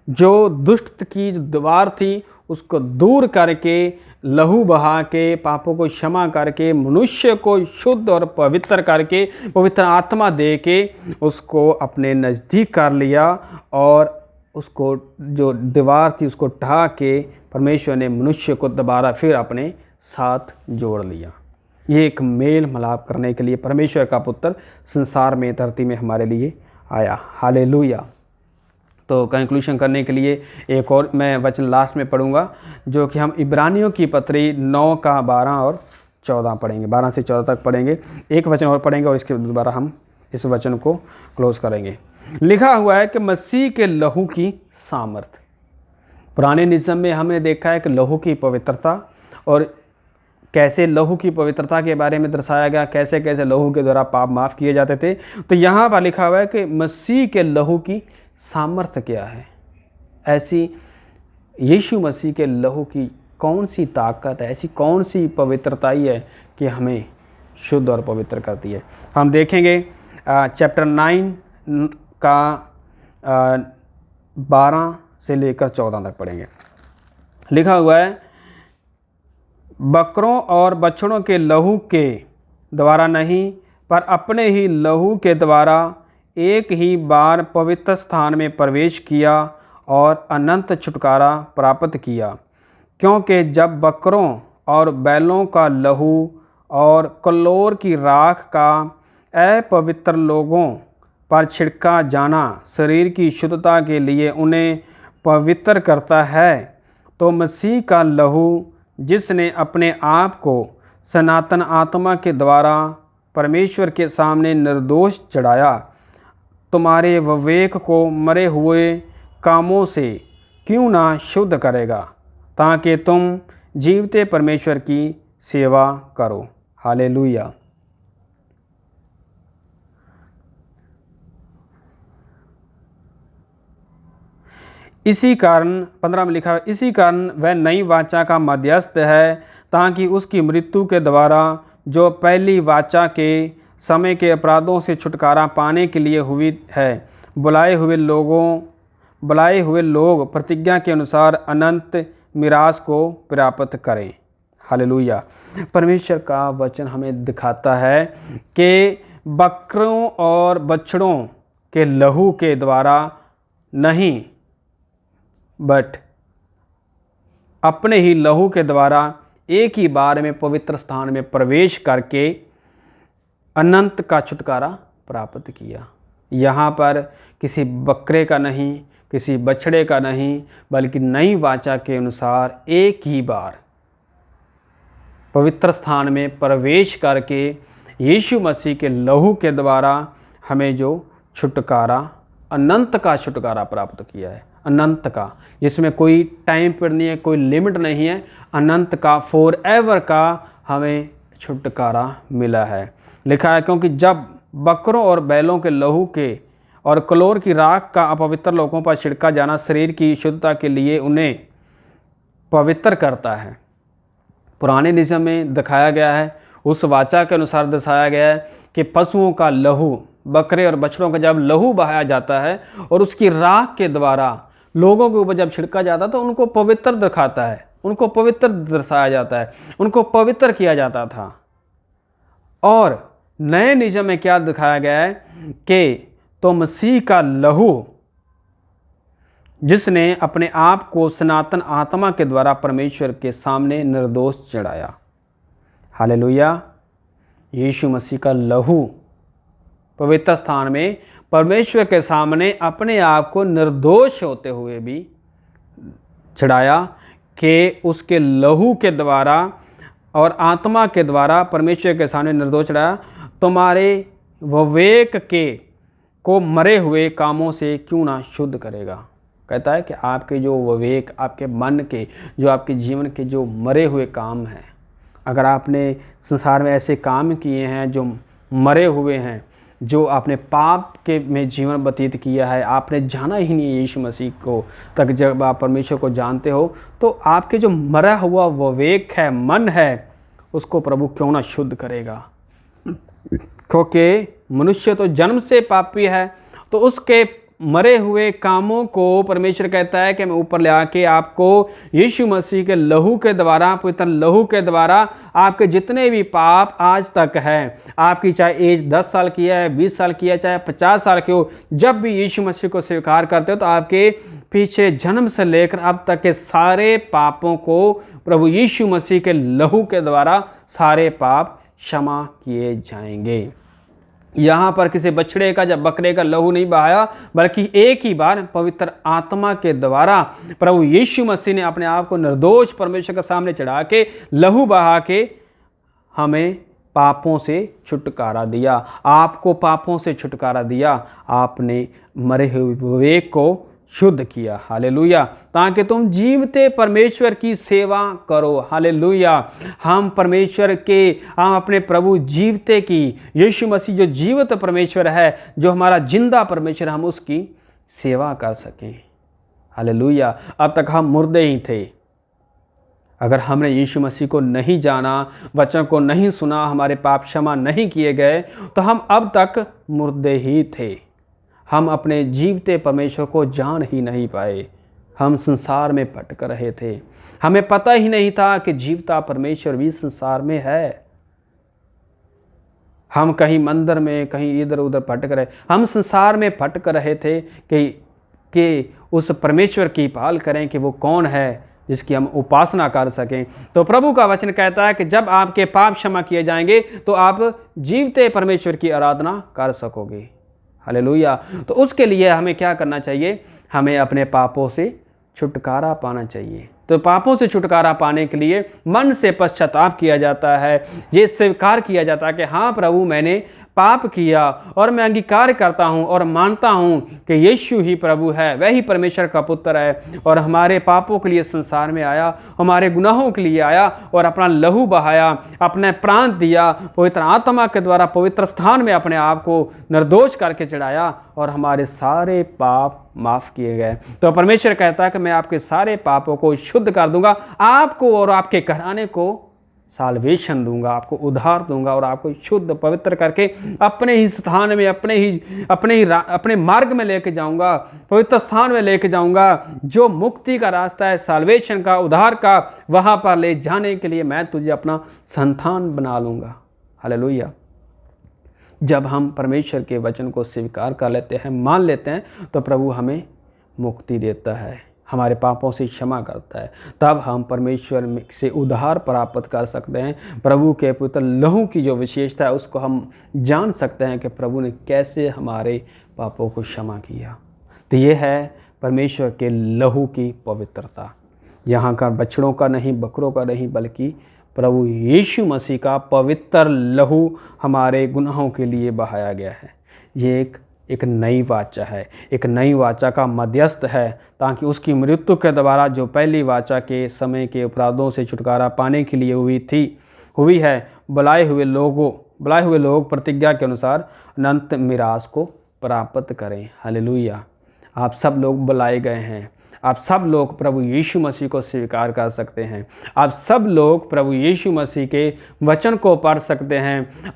जो दुष्ट की जो दीवार थी, उसको दूर करके लहू बहा के पापों को क्षमा करके मनुष्य को शुद्ध और पवित्र करके पवित्र आत्मा दे के उसको अपने नज़दीक कर लिया और उसको जो दीवार थी उसको ढा के परमेश्वर ने मनुष्य को दोबारा फिर अपने साथ जोड़ लिया। ये एक मेल मिलाप करने के लिए परमेश्वर का पुत्र संसार में, धरती में हमारे लिए आया। हालेलुया। तो कंक्लूशन करने के लिए एक और मैं वचन लास्ट में पढ़ूंगा, जो कि हम इब्रानियों की पत्री 9 का 12 और 14 पढ़ेंगे, 12 से 14 तक पढ़ेंगे। एक वचन और पढ़ेंगे और इसके दोबारा हम इस वचन को क्लोज करेंगे। लिखा हुआ है कि मसीह के लहू की सामर्थ, पुराने नियम में हमने देखा है कि लहू की पवित्रता और कैसे लहू की पवित्रता के बारे में दर्शाया गया, कैसे कैसे लहू के द्वारा पाप माफ़ किए जाते थे। तो यहाँ पर लिखा हुआ है कि मसीह के लहू की सामर्थ्य क्या है। ऐसी यीशु मसीह के लहू की कौन सी ताकत है, ऐसी कौन सी पवित्रताई है कि हमें शुद्ध और पवित्र करती है। हम देखेंगे चैप्टर 9 का 12 से लेकर 14 तक पढ़ेंगे। लिखा हुआ है, बकरों और बछड़ों के लहू के द्वारा नहीं, पर अपने ही लहू के द्वारा एक ही बार पवित्र स्थान में प्रवेश किया और अनंत छुटकारा प्राप्त किया। क्योंकि जब बकरों और बैलों का लहू और कलोर की राख का अपवित्र लोगों पर छिड़का जाना शरीर की शुद्धता के लिए उन्हें पवित्र करता है, तो मसीह का लहू जिसने अपने आप को सनातन आत्मा के द्वारा परमेश्वर के सामने निर्दोष चढ़ाया, तुम्हारे विवेक को मरे हुए कामों से क्यों ना शुद्ध करेगा, ताकि तुम जीवते परमेश्वर की सेवा करो। हालेलुया। इसी कारण 15 में लिखा है, इसी कारण वह नई वाचा का मध्यस्थ है, ताकि उसकी मृत्यु के द्वारा जो पहली वाचा के समय के अपराधों से छुटकारा पाने के लिए हुई है, बुलाए हुए लोग प्रतिज्ञा के अनुसार अनंत मिरास को प्राप्त करें। हालेलुया। परमेश्वर का वचन हमें दिखाता है कि बकरों और बछड़ों के लहू के द्वारा नहीं, बट अपने ही लहू के द्वारा एक ही बार में पवित्र स्थान में प्रवेश करके अनंत का छुटकारा प्राप्त किया। यहाँ पर किसी बकरे का नहीं, किसी बछड़े का नहीं, बल्कि नई वाचा के अनुसार एक ही बार पवित्र स्थान में प्रवेश करके यीशु मसीह के लहू के द्वारा हमें जो छुटकारा, अनंत का छुटकारा प्राप्त किया है। अनंत का, जिसमें कोई टाइम पर नहीं है, कोई लिमिट नहीं है, अनंत का, फॉर एवर का हमें छुटकारा मिला है। लिखा है, क्योंकि जब बकरों और बैलों के लहू के और कलोर की राख का अपवित्र लोगों पर छिड़का जाना शरीर की शुद्धता के लिए उन्हें पवित्र करता है। पुराने नियम में दिखाया गया है, उस वाचा के अनुसार दर्शाया गया है कि पशुओं का लहू, बकरे और बछड़ों का जब लहू बहाया जाता है और उसकी राख के द्वारा लोगों के ऊपर जब छिड़का जाता है तो उनको पवित्र दिखाता है, उनको पवित्र दर्शाया जाता है, उनको पवित्र किया जाता था। और नए नियम में क्या दिखाया गया है कि तो मसीह का लहू जिसने अपने आप को सनातन आत्मा के द्वारा परमेश्वर के सामने निर्दोष चढ़ाया। हालेलुया। यीशु मसीह का लहू पवित्र स्थान में परमेश्वर के सामने अपने आप को निर्दोष होते हुए भी चढ़ाया कि उसके लहू के द्वारा और आत्मा के द्वारा परमेश्वर के सामने निर्दोष चढ़ाया, तुम्हारे विवेक के को मरे हुए कामों से क्यों ना शुद्ध करेगा। कहता है कि आपके जो विवेक, आपके मन के, जो आपके जीवन के जो मरे हुए काम हैं, अगर आपने संसार में ऐसे काम किए हैं जो मरे हुए हैं, जो आपने पाप के में जीवन व्यतीत किया है, आपने जाना ही नहीं है यीशु मसीह को तक, जब आप परमेश्वर को जानते हो तो आपके जो मरा हुआ विवेक है, मन है, उसको प्रभु क्यों ना शुद्ध करेगा। क्योंकि मनुष्य तो जन्म से पापी है, तो उसके मरे हुए कामों को परमेश्वर कहता है कि मैं ऊपर ले आके आपको यीशु मसीह के लहू के द्वारा, पवित्र लहू के द्वारा आपके जितने भी पाप आज तक हैं, आपकी चाहे एज 10 साल की है, 20 साल की है, चाहे 50 साल की हो, जब भी यीशु मसीह को स्वीकार करते हो तो आपके पीछे जन्म से लेकर अब तक के सारे पापों को प्रभु यीशु मसीह के लहू के द्वारा सारे पाप क्षमा किए जाएंगे। यहाँ पर किसी बछड़े का या बकरे का लहू नहीं बहाया, बल्कि एक ही बार पवित्र आत्मा के द्वारा प्रभु यीशु मसीह ने अपने आप को निर्दोष परमेश्वर के सामने चढ़ा के लहू बहा के हमें पापों से छुटकारा दिया। आपको पापों से छुटकारा दिया, आपने मरे हुए विवेक को शुद्ध किया। हालेलुया। ताकि तुम जीवते परमेश्वर की सेवा करो। हालेलुया। हम परमेश्वर के, हम अपने प्रभु जीवते की, यीशु मसीह जो जीवित परमेश्वर है, जो हमारा जिंदा परमेश्वर, हम उसकी सेवा कर सकें। हालेलुया। अब तक हम मुर्दे ही थे। अगर हमने यीशु मसीह को नहीं जाना, वचन को नहीं सुना, हमारे पाप क्षमा नहीं किए गए, तो हम अब तक मुर्दे ही थे। हम अपने जीवते परमेश्वर को जान ही नहीं पाए। हम संसार में भटक रहे थे। हमें पता ही नहीं था कि जीवता परमेश्वर भी संसार में है। हम कहीं मंदिर में, कहीं इधर उधर भटक रहे। हम संसार में भटक रहे थे कि उस परमेश्वर की भाल करें कि वो कौन है जिसकी हम उपासना कर सकें। तो प्रभु का वचन कहता है कि जब आपके पाप क्षमा किए जाएंगे तो आप जीवते परमेश्वर की आराधना कर सकोगे। हालेलुया। तो उसके लिए हमें क्या करना चाहिए? हमें अपने पापों से छुटकारा पाना चाहिए। तो पापों से छुटकारा पाने के लिए मन से पश्चाताप किया जाता है। ये स्वीकार किया जाता है कि हाँ प्रभु, मैंने पाप किया और मैं अंगीकार करता हूँ और मानता हूँ कि यीशु ही प्रभु है, वही परमेश्वर का पुत्र है और हमारे पापों के लिए संसार में आया, हमारे गुनाहों के लिए आया और अपना लहू बहाया, अपने प्राण दिया, पवित्र आत्मा के द्वारा पवित्र स्थान में अपने आप को निर्दोष करके चढ़ाया और हमारे सारे पाप माफ़ किए गए। तो परमेश्वर कहता है कि मैं आपके सारे पापों को शुद्ध कर दूंगा, आपको और आपके घराने को साल्वेशन दूंगा, आपको उद्धार दूंगा और आपको शुद्ध पवित्र करके अपने ही स्थान में, अपने मार्ग में लेके जाऊंगा, पवित्र स्थान में लेके जाऊंगा, जो मुक्ति का रास्ता है, साल्वेशन का, उद्धार का, वहां पर ले जाने के लिए मैं तुझे अपना संतान बना लूंगा। हालेलुया। जब हम परमेश्वर के वचन को स्वीकार कर लेते हैं, मान लेते हैं, तो प्रभु हमें मुक्ति देता है, हमारे पापों से क्षमा करता है। तब हम परमेश्वर से उद्धार प्राप्त कर सकते हैं। प्रभु के पवित्र लहू की जो विशेषता है उसको हम जान सकते हैं कि प्रभु ने कैसे हमारे पापों को क्षमा किया। तो ये है परमेश्वर के लहू की पवित्रता। यहाँ का बछड़ों का नहीं, बकरों का नहीं, बल्कि प्रभु यीशु मसीह का पवित्र लहू हमारे गुनाहों के लिए बहाया गया है। ये एक नई वाचा है, एक नई वाचा का मध्यस्थ है, ताकि उसकी मृत्यु के द्वारा जो पहली वाचा के समय के अपराधों से छुटकारा पाने के लिए हुई है, बुलाए हुए लोग प्रतिज्ञा के अनुसार अनंत मिरास को प्राप्त करें। हालेलुया। आप सब लोग बुलाए गए हैं। आप सब लोग प्रभु यीशु मसीह को स्वीकार कर सकते हैं। आप सब लोग प्रभु यीशु मसीह के वचन को पढ़ सकते हैं।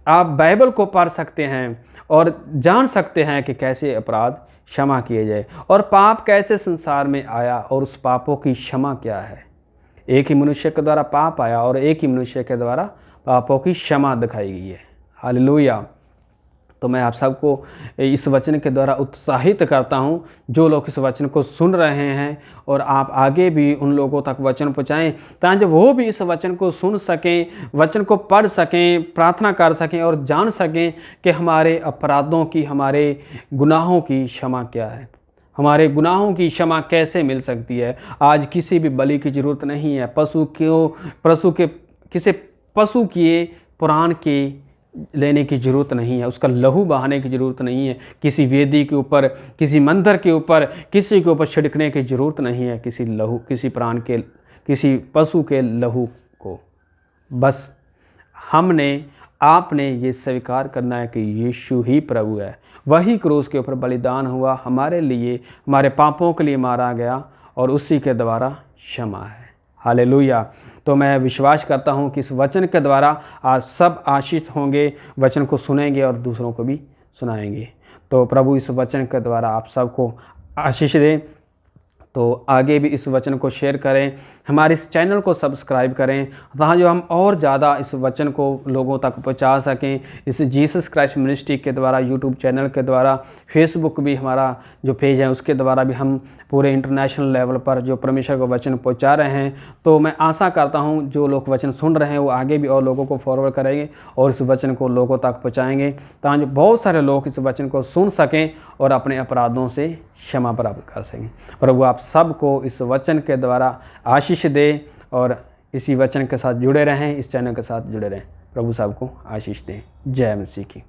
आप बाइबल को पढ़ सकते हैं और जान सकते हैं कि कैसे अपराध क्षमा किए जाए और पाप कैसे संसार में आया और उस पापों की क्षमा क्या है। एक ही मनुष्य के द्वारा पाप आया और एक ही मनुष्य के द्वारा पापों की क्षमा दिखाई गई है। हालेलुया। तो मैं आप सबको इस वचन के द्वारा उत्साहित करता हूं, जो लोग इस वचन को सुन रहे हैं, और आप आगे भी उन लोगों तक वचन पहुंचाएं ताकि वो भी इस वचन को सुन सकें, वचन को पढ़ सकें, प्रार्थना कर सकें और जान सकें कि हमारे अपराधों की, हमारे गुनाहों की क्षमा क्या है, हमारे गुनाहों की क्षमा कैसे मिल सकती है। आज किसी भी बलि की ज़रूरत नहीं है, किसी पशु के पुराण के लेने की ज़रूरत नहीं है, उसका लहू बहाने की ज़रूरत नहीं है, किसी वेदी के ऊपर, किसी मंदिर के ऊपर, किसी के ऊपर छिड़कने की ज़रूरत नहीं है, किसी पशु के लहू को। बस आपने ये स्वीकार करना है कि यीशु ही प्रभु है, वही क्रूस के ऊपर बलिदान हुआ हमारे लिए, हमारे पापों के लिए मारा गया और उसी के द्वारा क्षमा है। हालेलुया। तो मैं विश्वास करता हूँ कि इस वचन के द्वारा आज सब आशीष होंगे, वचन को सुनेंगे और दूसरों को भी सुनाएंगे। तो प्रभु इस वचन के द्वारा आप सबको आशीष दें। तो आगे भी इस वचन को शेयर करें, हमारे इस चैनल को सब्सक्राइब करें, ताकि जो हम और ज़्यादा इस वचन को लोगों तक पहुंचा सकें। इस जीसस क्राइस्ट मिनिस्ट्री के द्वारा, यूट्यूब चैनल के द्वारा, फेसबुक भी हमारा जो पेज है उसके द्वारा भी हम पूरे इंटरनेशनल लेवल पर जो परमेश्वर को वचन पहुंचा रहे हैं। तो मैं आशा करता हूं जो लोग वचन सुन रहे हैं वो आगे भी और लोगों को फॉरवर्ड करेंगे और इस वचन को लोगों तक पहुंचाएंगे, ताकि बहुत सारे लोग इस वचन को सुन सकें और अपने अपराधों से क्षमा प्राप्त कर सकें। प्रभु आप सबको इस वचन के द्वारा आशीष दे और इसी वचन के साथ जुड़े रहें, इस चैनल के साथ जुड़े रहें। प्रभु सबको आशीष दें। जय मसीह की।